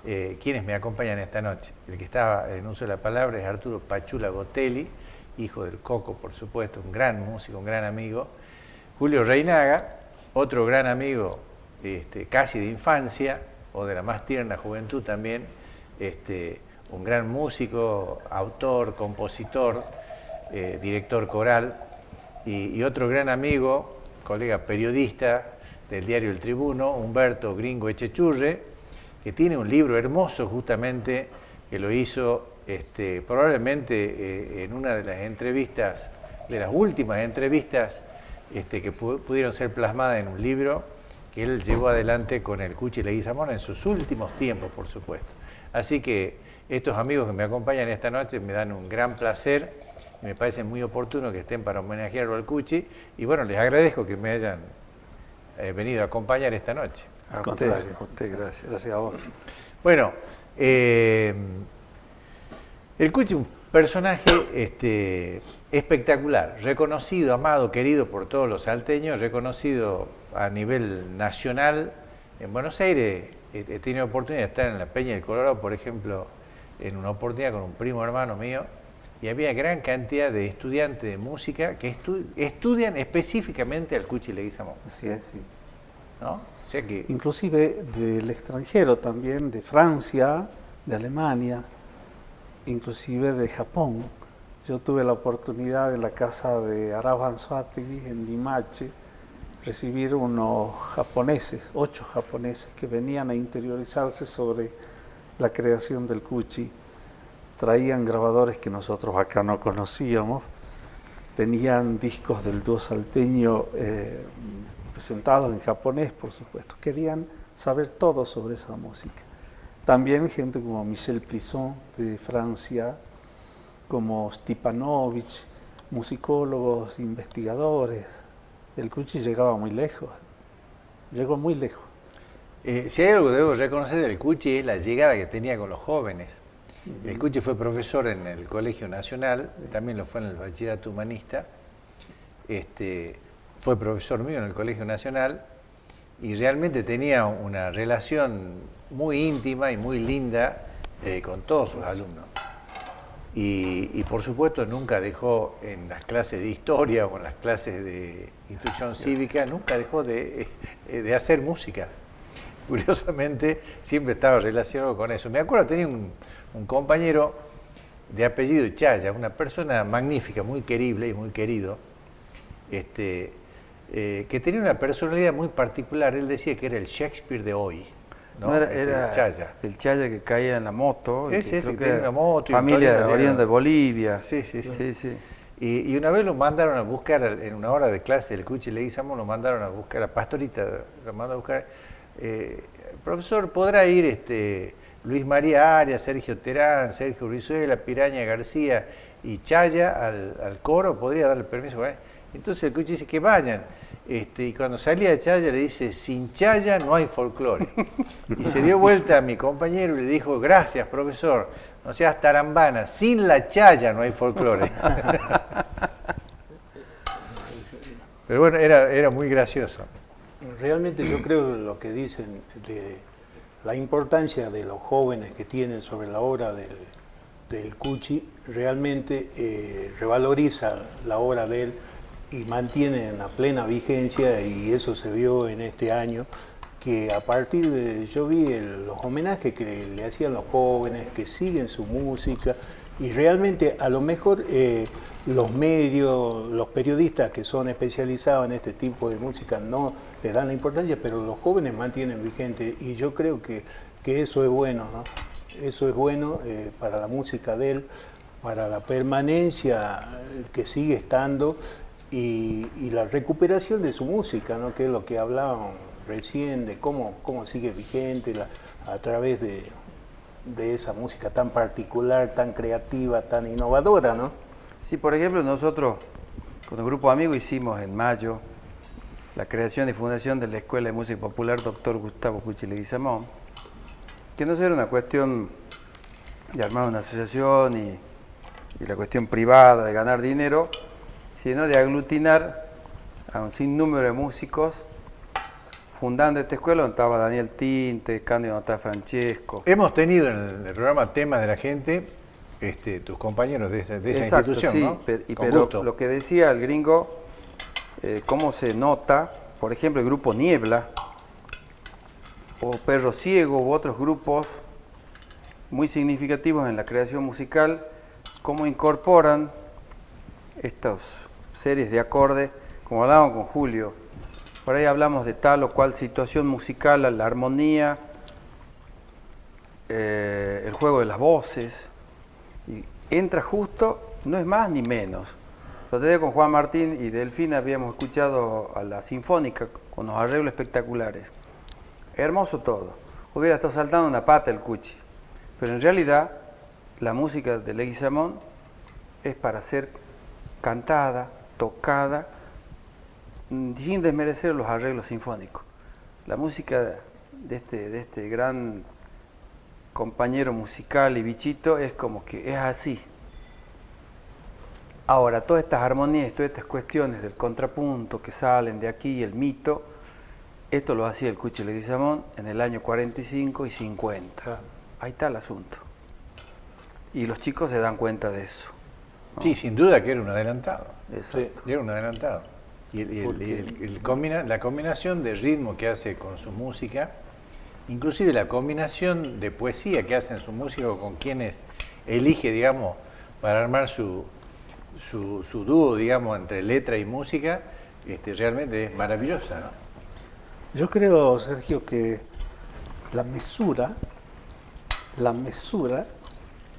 quienes me acompañan esta noche. El que estaba en uso de la palabra es Arturo Pachula Gotelli, hijo del Coco, por supuesto, un gran músico, un gran amigo. Julio Reinaga, otro gran amigo casi de infancia, o de la más tierna juventud también, un gran músico, autor, compositor, director coral, y otro gran amigo, colega periodista del diario El Tribuno, Humberto Gringo Echechurre, que tiene un libro hermoso justamente, que lo hizo probablemente en una de las entrevistas, de las últimas entrevistas que pudieron ser plasmadas en un libro que él llevó adelante con el Cuchi Leguizamón en sus últimos tiempos, por supuesto. Así que estos amigos que me acompañan esta noche me dan un gran placer, me parece muy oportuno que estén para homenajearlo al Cuchi, y bueno, les agradezco que me hayan venido a acompañar esta noche. A usted, gracias. Gracias a vos. Bueno, el Cuchi, un personaje espectacular, reconocido, amado, querido por todos los salteños, reconocido a nivel nacional. En Buenos Aires he tenido oportunidad de estar en la Peña del Colorado, por ejemplo, en una oportunidad con un primo hermano mío, y había gran cantidad de estudiantes de música que estudian específicamente al Cuchi Leguizamón. Así es, sí. ¿No? O sea que... Inclusive del extranjero también, de Francia, de Alemania, inclusive de Japón. Yo tuve la oportunidad en la casa de Arao Anzoátegui, en Limache, recibir unos japoneses, 8 japoneses, que venían a interiorizarse sobre la creación del Cuchi. Traían grabadores que nosotros acá no conocíamos, tenían discos del dúo salteño presentados en japonés, por supuesto. Querían saber todo sobre esa música. También gente como Michel Plisson de Francia, como Stipanovich, musicólogos, investigadores. El Cuchi llegaba muy lejos, llegó muy lejos. Si hay algo que debo reconocer del Cuchi es la llegada que tenía con los jóvenes. El Cuchi fue profesor en el Colegio Nacional, también lo fue en el Bachillerato Humanista, fue profesor mío en el Colegio Nacional, y realmente tenía una relación muy íntima y muy linda con todos sus alumnos. Y por supuesto nunca dejó en las clases de historia o en las clases de instrucción cívica, nunca dejó de hacer música. Curiosamente siempre estaba relacionado con eso. Me acuerdo, tenía un compañero de apellido Chaya, una persona magnífica, muy querible y muy querido, que tenía una personalidad muy particular. Él decía que era el Shakespeare de hoy. ¿No? Era Chaya. El Chaya que caía en la moto. Ese que tenía una moto. Familia de oriente de Bolivia. Sí. Y una vez lo mandaron a buscar, en una hora de clase del Cuchi Leguizamón, lo mandaron a buscar, a Pastorita lo mandó a buscar. Profesor, ¿podrá ir Luis María Arias, Sergio Terán, Sergio Brizuela, Piraña García y Chaya al coro? ¿Podría darle permiso? Entonces el Cuchi dice que vayan. Y cuando salía de Chaya le dice, sin Chaya no hay folclore. Y se dio vuelta a mi compañero y le dijo, gracias profesor, no seas tarambana, sin la Chaya no hay folclore. Pero bueno, era muy gracioso. Realmente yo creo lo que dicen de la importancia de los jóvenes que tienen sobre la obra del Cuchi, realmente revaloriza la obra de él y mantiene en la plena vigencia, y eso se vio en este año, que a partir de, yo vi los homenajes que le hacían los jóvenes, que siguen su música, y realmente a lo mejor los medios, los periodistas que son especializados en este tipo de música no le dan la importancia, pero los jóvenes mantienen vigente, y yo creo que eso es bueno, ¿no? Eso es bueno para la música de él, para la permanencia que sigue estando, y la recuperación de su música, ¿no? Que es lo que hablábamos recién, de cómo sigue vigente a través de esa música tan particular, tan creativa, tan innovadora, ¿no? Sí, por ejemplo, nosotros con el grupo Amigo hicimos en mayo la creación y fundación de la Escuela de Música Popular Dr. Gustavo Cuchi Leguizamón, que no era una cuestión de armar una asociación y la cuestión privada de ganar dinero, sino de aglutinar a un sinnúmero de músicos fundando esta escuela, donde estaba Daniel Tinte, Cándido Notá Francesco. Hemos tenido en el programa Temas de la Gente, tus compañeros de esa Exacto, institución, sí, ¿no? Con pero gusto. lo que decía el gringo, cómo se nota, por ejemplo, el grupo Niebla, o Perro Ciego, u otros grupos muy significativos en la creación musical, cómo incorporan estas series de acordes, como hablábamos con Julio. Por ahí hablamos de tal o cual situación musical, la armonía, el juego de las voces, y entra justo, no es más ni menos. Lo otro día con Juan Martín y Delfina habíamos escuchado a la Sinfónica con los arreglos espectaculares. Hermoso todo. Hubiera estado saltando una pata el cuchi. Pero en realidad, la música de Leguizamón es para ser cantada, tocada, sin desmerecer los arreglos sinfónicos. La música de este gran compañero musical y bichito es como que es así. Ahora, todas estas armonías, todas estas cuestiones del contrapunto que salen de aquí, el mito, esto lo hacía el Cuchi Leguizamón en el año 45 y 50. Ahí está el asunto. Y los chicos se dan cuenta de eso, ¿no? Sí, sin duda que era un adelantado. Exacto. Era un adelantado. Y la combinación de ritmo que hace con su música, inclusive la combinación de poesía que hace en su música con quienes elige, digamos, para armar su dúo, digamos, entre letra y música, realmente es maravillosa, ¿no? Yo creo, Sergio, que la mesura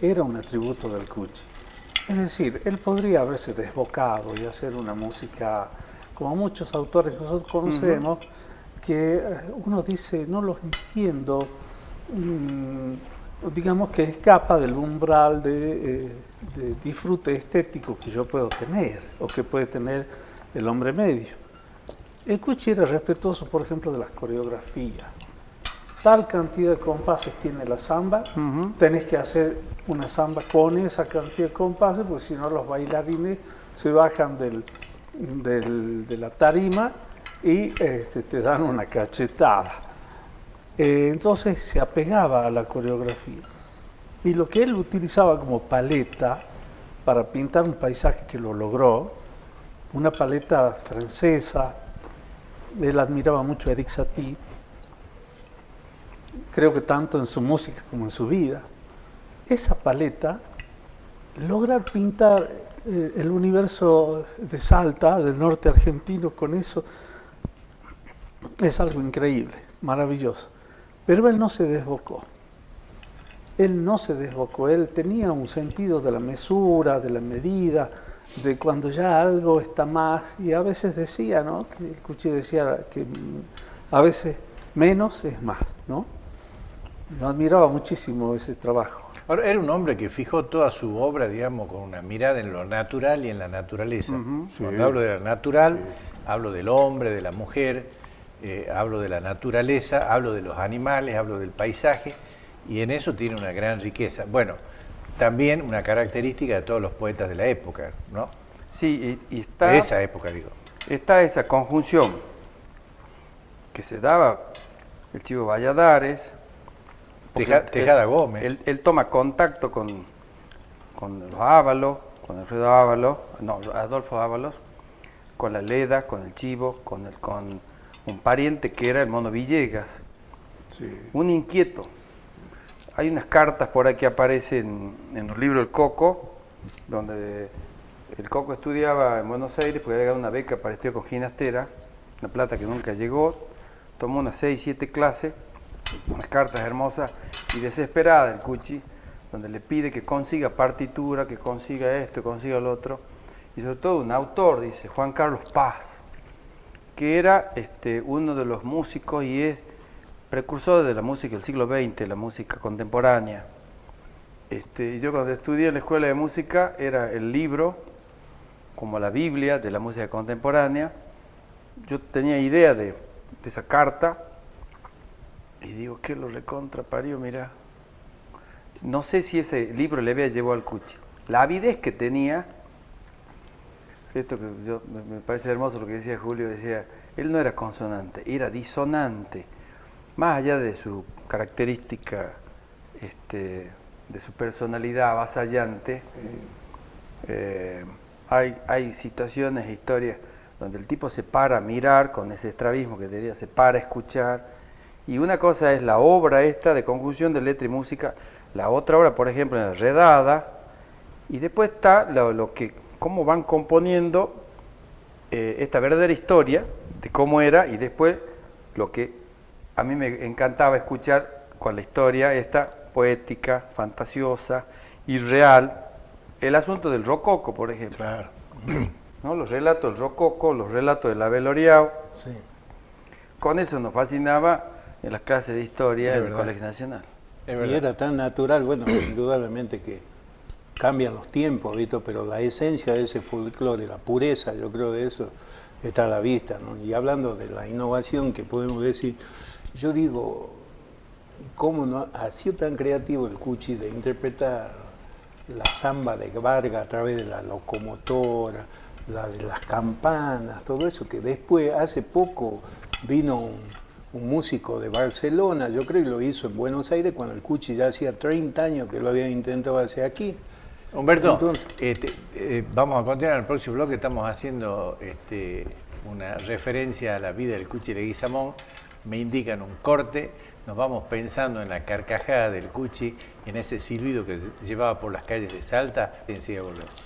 era un atributo del Cuchi. Es decir, él podría haberse desbocado y hacer una música, como muchos autores que nosotros conocemos, que uno dice, no los entiendo, digamos que escapa del umbral de disfrute estético que yo puedo tener, o que puede tener el hombre medio. El Cuchi era respetuoso, por ejemplo, de las coreografías. Tal cantidad de compases tiene la samba, tenés que hacer una samba con esa cantidad de compases, porque si no los bailarines se bajan de la tarima y te dan una cachetada. Entonces se apegaba a la coreografía. Y lo que él utilizaba como paleta para pintar un paisaje que lo logró, una paleta francesa, él admiraba mucho a Erik Satie, creo que tanto en su música como en su vida. Esa paleta, lograr pintar el universo de Salta, del norte argentino, con eso, es algo increíble, maravilloso. Pero él no se desbocó. Él tenía un sentido de la mesura, de la medida, de cuando ya algo está más, y a veces decía, ¿no? Que el Cuchi decía que a veces menos es más, ¿no? Yo admiraba muchísimo ese trabajo. Ahora, era un hombre que fijó toda su obra, digamos, con una mirada en lo natural y en la naturaleza. Cuando hablo de lo natural, hablo del hombre, de la mujer, hablo de la naturaleza, hablo de los animales, hablo del paisaje, y en eso tiene una gran riqueza. Bueno, también una característica de todos los poetas de la época, ¿no? Sí, y está... De esa época, digo. Está esa conjunción que se daba el Chivo Valladares. Tejada Gómez. Él toma contacto con los Ábalos, con Alfredo Ábalos, no, Adolfo Ábalos, con la Leda, con el Chivo, con un pariente que era el Mono Villegas. Sí. Un inquieto. Hay unas cartas por ahí que aparecen en los libros del Coco, donde el Coco estudiaba en Buenos Aires porque había ganado una beca para estudiar con Ginastera, una plata que nunca llegó, tomó unas 6, 7 clases, unas cartas hermosas y desesperada el Cuchi, donde le pide que consiga partitura, que consiga esto, que consiga lo otro, y sobre todo un autor, dice Juan Carlos Paz, que era uno de los músicos y es precursor de la música del siglo XX, la música contemporánea. Yo cuando estudié en la escuela de música era el libro, como la Biblia de la música contemporánea. Yo tenía idea de esa carta y digo, ¿qué lo recontraparió? Mirá. No sé si ese libro le había llevado al Cuchi. La avidez que tenía, esto que me parece hermoso lo que decía Julio, decía, él no era consonante, era disonante. Más allá de su característica, de su personalidad avasallante, hay situaciones, historias, donde el tipo se para a mirar con ese estrabismo que diría, se para a escuchar. Y una cosa es la obra esta de conjunción de letra y música, la otra obra, por ejemplo, en la Redada, y después está cómo van componiendo esta verdadera historia de cómo era, y después lo que a mí me encantaba escuchar con la historia esta poética, fantasiosa, irreal, el asunto del rococo, por ejemplo. Claro. ¿No? Los relatos del rococo, los relatos de la Abel. Sí. Con eso nos fascinaba en las clases de historia Es en el verdad. Colegio Nacional. Es Y verdad. era tan natural, bueno, indudablemente que cambian los tiempos, ¿viste? Pero la esencia de ese folclore, la pureza, yo creo de eso está a la vista, ¿no? Y hablando de la innovación que podemos decir, yo digo, ¿cómo no ha sido tan creativo el Cuchi de interpretar la samba de Vargas a través de la locomotora, la de las campanas, todo eso, que después, hace poco, vino un músico de Barcelona, yo creo que lo hizo en Buenos Aires, cuando el Cuchi ya hacía 30 años que lo había intentado hacer aquí. Humberto, Entonces, vamos a continuar en el próximo bloque. Estamos haciendo una referencia a la vida del Cuchi Leguizamón. Me indican un corte. Nos vamos pensando en la carcajada del Cuchi y en ese silbido que llevaba por las calles de Salta. Y enseguida volvemos.